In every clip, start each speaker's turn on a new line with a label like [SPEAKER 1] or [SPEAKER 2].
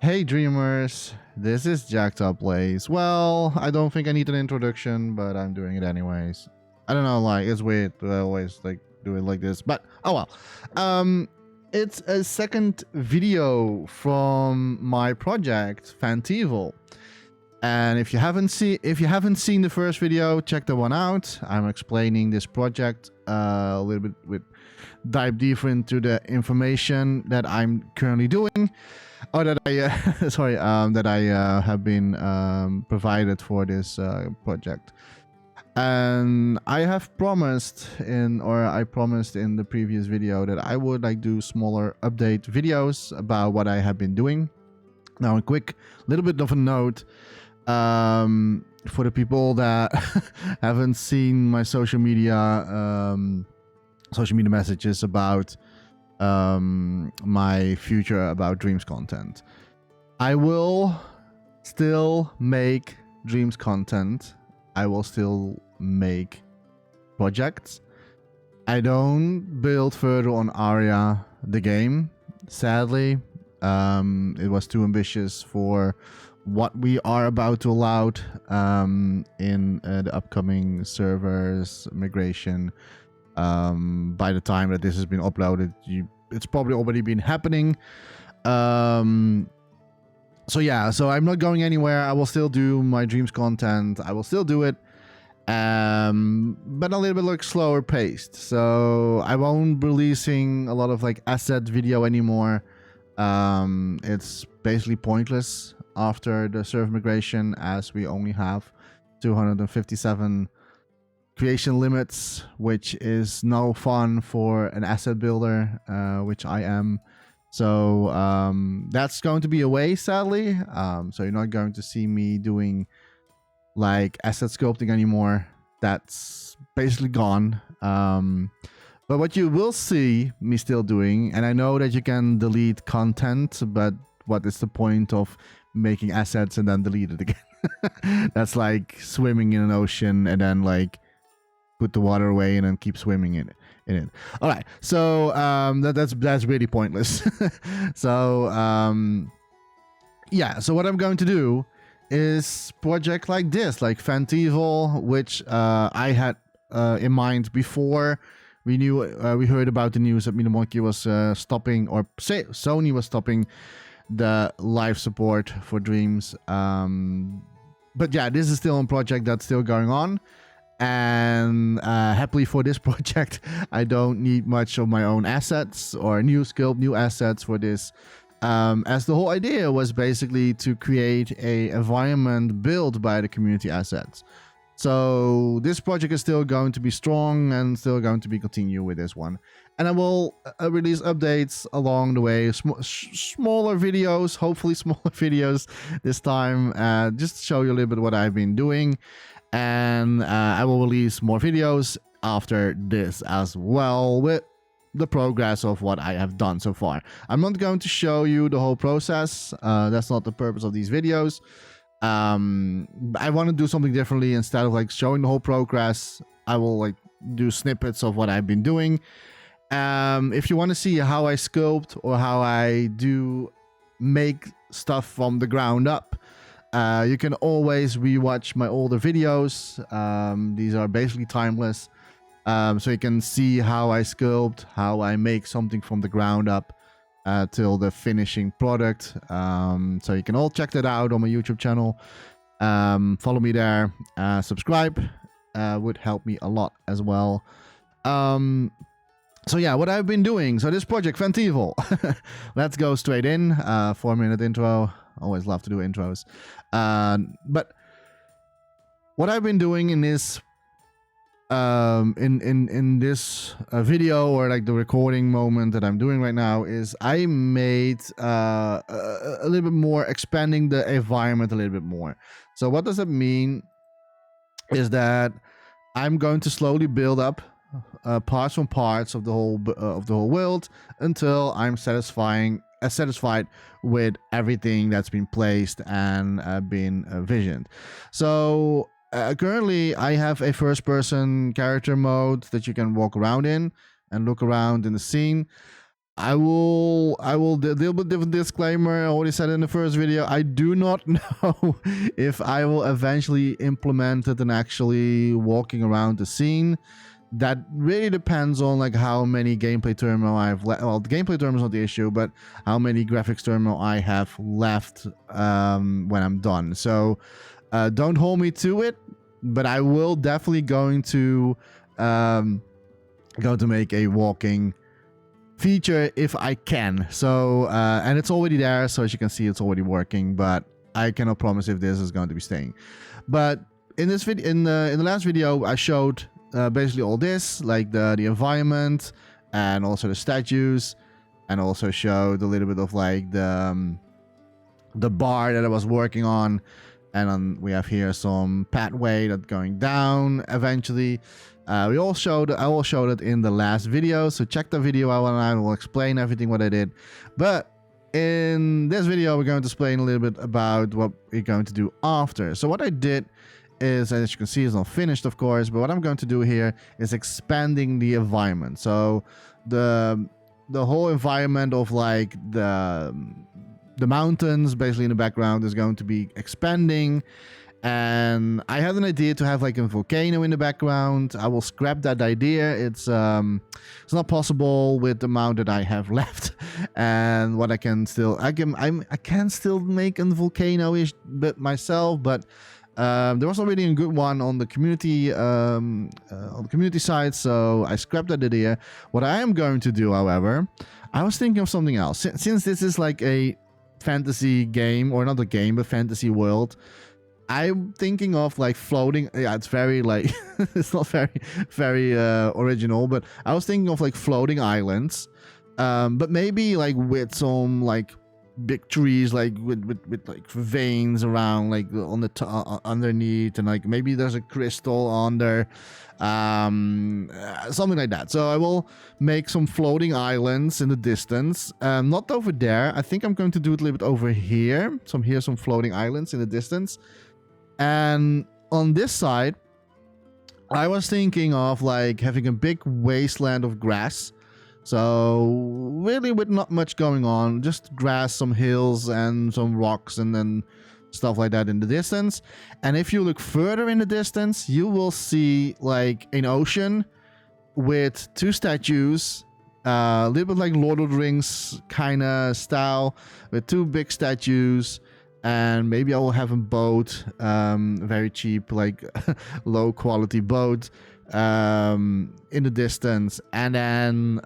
[SPEAKER 1] Hey dreamers, this is Jacked Up Plays. Well, I don't think I need an introduction, but I'm doing it anyways. I don't know, like it's weird that I always like do it like this, but oh well. It's a second video from my project Fantieval. And if you haven't seen the first video, check the one out. I'm explaining this project a little bit with dive deeper into the information that I'm currently doing. Oh, that I sorry, that I have been provided for this project, and I have promised I promised in the previous video that I would like do smaller update videos about what I have been doing. Now, a quick little bit of a note for the people that haven't seen my social media messages about my future about Dreams content. I will still make Dreams content. I will still make projects. I don't build further on Aria, the game. Sadly, it was too ambitious for what we are about to allow in the upcoming servers migration. By the time that this has been uploaded, it's probably already been happening. So I'm not going anywhere. I will still do my Dreams content. I will still do it, but a little bit like slower paced. So I won't be releasing a lot of like asset video anymore. It's basically pointless after the server migration, as we only have 257 creation limits, which is no fun for an asset builder, which I am. So that's going to be away, sadly. So you're not going to see me doing like asset sculpting anymore. That's basically gone. But what you will see me still doing, and I know that you can delete content, but what is the point of making assets and then delete it again? That's like swimming in an ocean and then like put the water away and then keep swimming in it. All right, so that's really pointless. So so what I'm going to do is project like this, like Fantieval, which I had in mind before we heard about the news that Monkey was stopping, or say Sony was stopping the live support for Dreams. But yeah, this is still a project that's still going on. And happily for this project, I don't need much of my own assets or new assets for this. As the whole idea was basically to create a environment built by the community assets. So this project is still going to be strong and still going to be continue with this one. And I will release updates along the way, smaller videos, hopefully smaller videos this time, just to show you a little bit what I've been doing. And I will release more videos after this as well with the progress of what I have done so far. I'm not going to show you the whole process. That's not the purpose of these videos. I want to do something differently. Instead of like showing the whole progress, I will like do snippets of what I've been doing. If you want to see how I sculpt or how I do make stuff from the ground up, you can always rewatch my older videos. These are basically timeless. So you can see how I sculpt, how I make something from the ground up till the finishing product. So you can all check that out on my YouTube channel. Follow me there. Subscribe would help me a lot as well. So yeah, what I've been doing. So this project, Fantieval. Let's go straight in. 4-minute intro. Always love to do intros. But what I've been doing in this in this video, or like the recording moment that I'm doing right now, is I made a little bit more, expanding the environment a little bit more. So what does that mean is that I'm going to slowly build up parts from parts of the whole world until I'm satisfied with everything that's been placed and been visioned. So currently I have a first-person character mode that you can walk around in and look around in the scene. I will deal with the disclaimer. I already said in the first video, I do not know if I will eventually implement it and actually walking around the scene. That really depends on like how many gameplay terminal I've left. Well, the gameplay terminal is not the issue, but how many graphics terminal I have left when I'm done. So don't hold me to it, but I will definitely going to make a walking feature if I can. So and it's already there, so as you can see, it's already working. But I cannot promise if this is going to be staying. But in this video, in the last video, I showed basically all this, like the environment and also the statues, and also showed a little bit of like the bar that I was working on. And we have here some pathway that's going down eventually. I will show it in the last video, so check the video out and I will explain everything what I did. But in this video, we're going to explain a little bit about what we're going to do after. So what I did is, as you can see, it's not finished, of course, but what I'm going to do here is expanding the environment. So the whole environment of like the mountains basically in the background is going to be expanding. And I had an idea to have like a volcano in the background. I will scrap that idea. It's not possible with the amount that I have left. And what I can still I can still make a volcano-ish bit myself, but there was already a good one on the community side, so I scrapped that idea. What I am going to do, however, I was thinking of something else. Since this is like a fantasy game, or not a game, but fantasy world, I'm thinking of like floating. Yeah, it's very like it's not very original, but I was thinking of like floating islands, but maybe like with some like big trees, like with like veins around, like on the underneath, and like maybe there's a crystal on there, something like that. So I will make some floating islands in the distance, not over there. I think I'm going to do it a little bit over here. So here's some floating islands in the distance. And on this side, I was thinking of like having a big wasteland of grass. So really with not much going on, just grass, some hills and some rocks, and then stuff like that in the distance. And if you look further in the distance, you will see like an ocean with two statues, a little bit like Lord of the Rings kind of style, with two big statues. And maybe I will have a boat, very cheap, like low quality boat, in the distance. And then,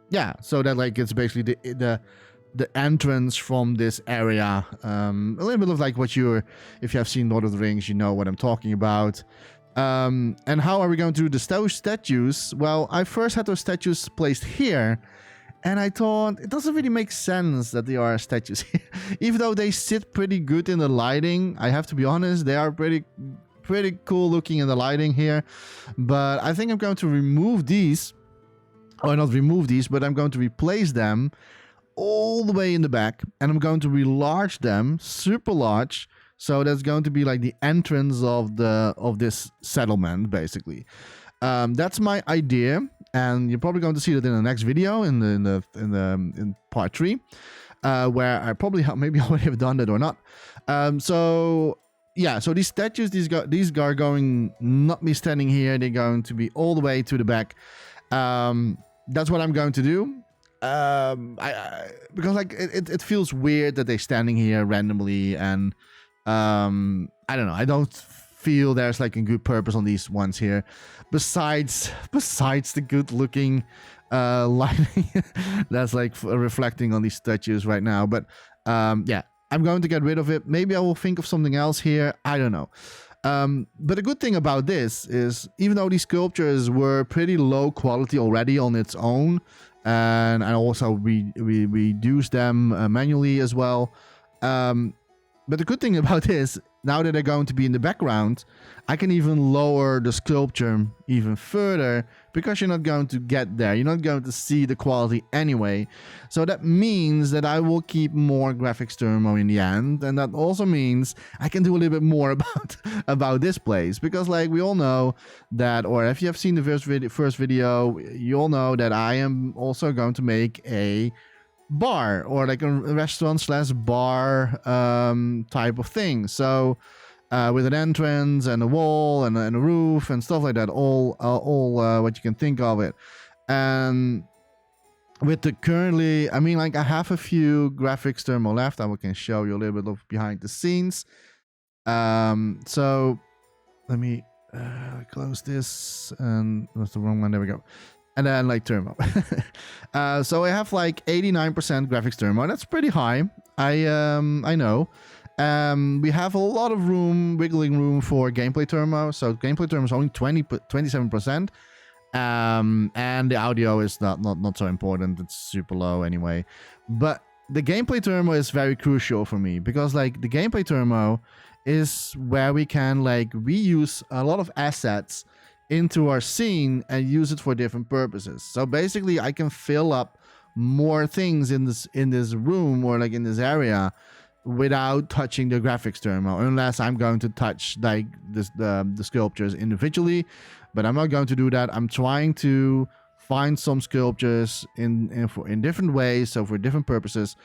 [SPEAKER 1] yeah, so that like it's basically the entrance from this area. A little bit of like if you have seen Lord of the Rings, you know what I'm talking about. And how are we going to do the statues? Well, I first had those statues placed here. And I thought it doesn't really make sense that they are statues here. Even though they sit pretty good in the lighting, I have to be honest, they are pretty cool looking in the lighting here. But I think I'm going to remove these, or not remove these, but I'm going to replace them all the way in the back, and I'm going to re-large them, super large. So that's going to be like the entrance of this settlement, basically. That's my idea. And you're probably going to see that in the next video, in part 3, where I probably maybe already have done that or not. So yeah, so these statues, these are going not be standing here. They're going to be all the way to the back. That's what I'm going to do. Because like it feels weird that they're standing here randomly, and I don't know. I don't feel there's like a good purpose on these ones here, besides the good looking lighting that's like reflecting on these statues right now. But yeah, I'm going to get rid of it. Maybe I will think of something else here, I don't know. But the good thing about this is, even though these sculptures were pretty low quality already on its own, and I also reduced them manually as well, But the good thing about this, now that they're going to be in the background, I can even lower the sculpture even further because you're not going to get there. You're not going to see the quality anyway. So that means that I will keep more graphics thermo in the end. And that also means I can do a little bit more about this place. Because like we all know that, or if you have seen the first video, you all know that I am also going to make a bar or like a restaurant / bar type of thing. So with an entrance and a wall and a roof and stuff like that, all what you can think of it. And with the currently, I mean, like I have a few graphics thermo left. I can show you a little bit of behind the scenes. So let me close this, and that's the wrong one. There we go. And then like thermo. So I have like 89% graphics thermo. That's pretty high. I know. We have a lot of wiggling room for gameplay thermo. So gameplay thermo is only 27%. And the audio is not so important. It's super low anyway. But the gameplay thermo is very crucial for me because like the gameplay thermo is where we can like reuse a lot of assets into our scene and use it for different purposes. So basically I can fill up more things in this room or like in this area without touching the graphics thermo, unless I'm going to touch like the sculptures individually. But I'm not going to do that. I'm trying to find some sculptures in different ways, so for different purposes,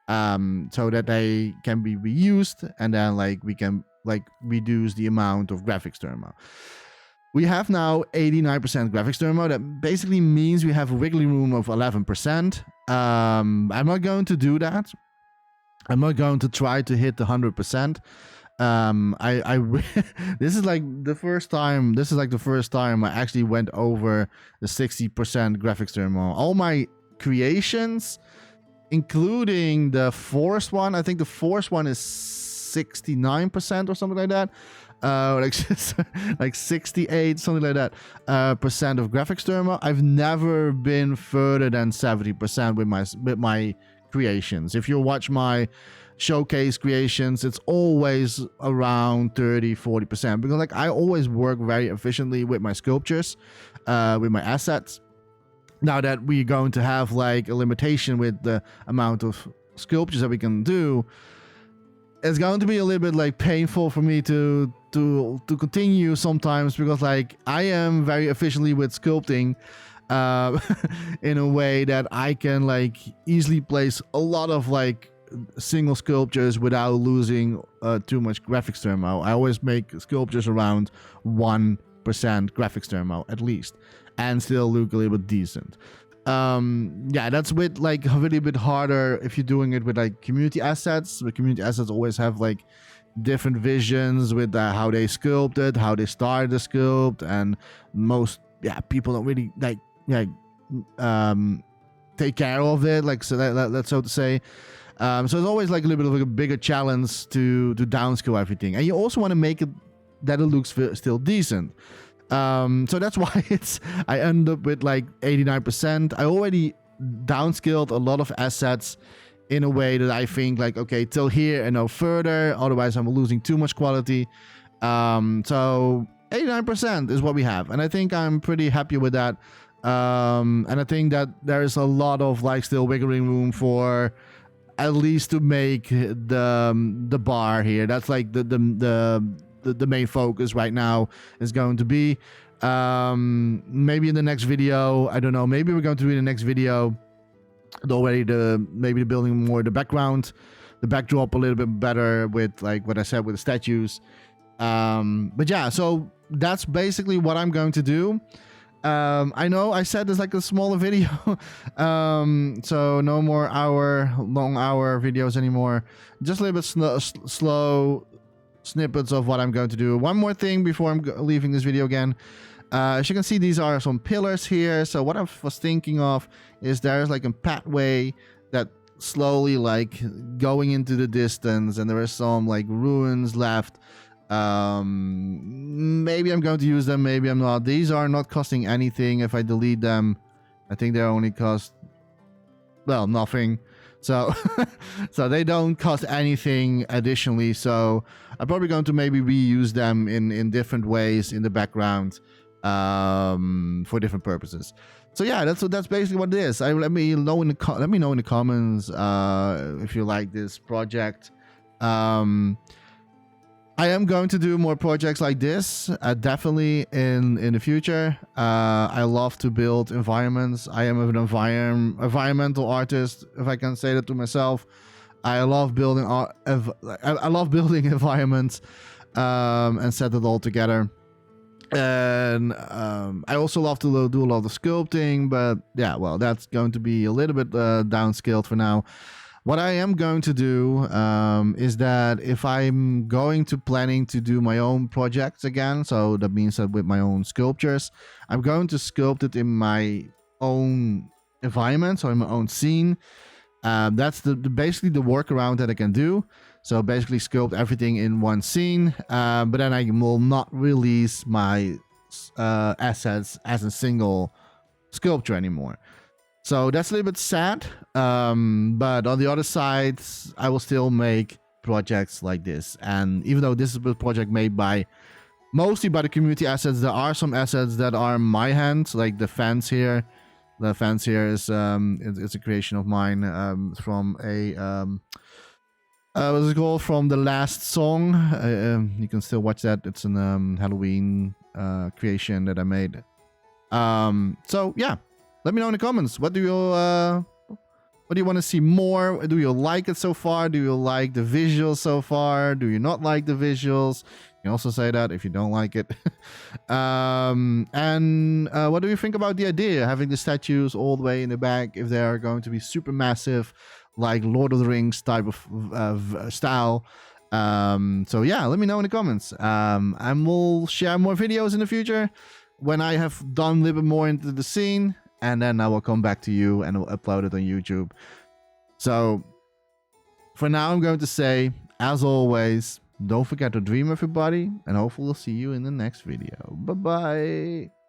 [SPEAKER 1] so that they can be reused, and then like we can like reduce the amount of graphics thermo. We have now 89% graphics thermo. That basically means we have a wiggly room of 11%. I'm not going to do that. I'm not going to try to hit the 100%. This is like the first time. This is like the first time I actually went over the 60% graphics thermo. All my creations, including the forest one. I think the forest one is 69% or something like that. Like 68, something like that, percent of graphics thermo. I've never been further than 70% with my creations. If you watch my showcase creations, it's always around 30-40% because like I always work very efficiently with my sculptures, with my assets. Now that we're going to have like a limitation with the amount of sculptures that we can do, it's going to be a little bit like painful for me to continue sometimes because like I am very efficiently with sculpting in a way that I can like easily place a lot of like single sculptures without losing too much graphics thermo. I always make sculptures around 1% graphics thermo at least, and still look a little bit decent. Yeah, that's with like a little bit harder if you're doing it with like community assets. The community assets always have like different visions with how they sculpted, how they started the sculpt, and most people don't really like take care of it, like so that's so to say. So it's always like a little bit of like a bigger challenge to downscale everything, and you also want to make it that it looks still decent. So that's why I end up with like 89%. I already downscaled a lot of assets in a way that I think like, okay, till here and no further, otherwise I'm losing too much quality. So 89% is what we have, and I think I'm pretty happy with that. And I think that there's a lot of like still wiggling room for at least to make the bar here. That's like the main focus right now is going to be. Maybe in the next video, I don't know, maybe we're going to do in the next video maybe the building more the background, the backdrop a little bit better with like what I said with the statues. But yeah, so that's basically what I'm going to do. I know I said it's like a smaller video, so no more long hour videos anymore. Just a little bit slow snippets of what I'm going to do. One more thing before I'm leaving this video again. As you can see, these are some pillars here. So what I was thinking of is there's like a pathway that slowly like going into the distance, and there is some like ruins left. Maybe I'm going to use them, maybe I'm not. These are not costing anything if I delete them. I think they only cost, well, nothing. So so they don't cost anything additionally. So I'm probably going to maybe reuse them in different ways in the background for different purposes. So yeah, that's basically what it is. Let me know in the comments if you like this project. I am going to do more projects like this, definitely in the future. I love to build environments. I am an environmental artist, if I can say that to myself. I love building I love building environments and set it all together. And I also love to do a lot of sculpting, but yeah, well, that's going to be a little bit downscaled for now. What I am going to do is that if I'm planning to do my own projects again, so that means that with my own sculptures, I'm going to sculpt it in my own environment, so in my own scene. That's basically the workaround that I can do. So basically sculpt everything in one scene, but then I will not release my assets as a single sculpture anymore. So that's a little bit sad, but on the other side, I will still make projects like this. And even though this is a project made mostly by the community assets, there are some assets that are in my hands, like the fence here. The fence here is it's a creation of mine from a what's it called, from the last song. You can still watch that. It's an Halloween creation that I made. So yeah. Let me know in the comments. What do you want to see more? Do you like it so far? Do you like the visuals so far? Do you not like the visuals? You can also say that if you don't like it. And what do you think about the idea having the statues all the way in the back if they are going to be super massive, like Lord of the Rings type of style? So yeah, let me know in the comments. And we'll share more videos in the future when I have done a little bit more into the scene. And then I will come back to you and I'll upload it on YouTube. So for now, I'm going to say, as always, don't forget to dream, everybody. And hopefully we'll see you in the next video. Bye-bye.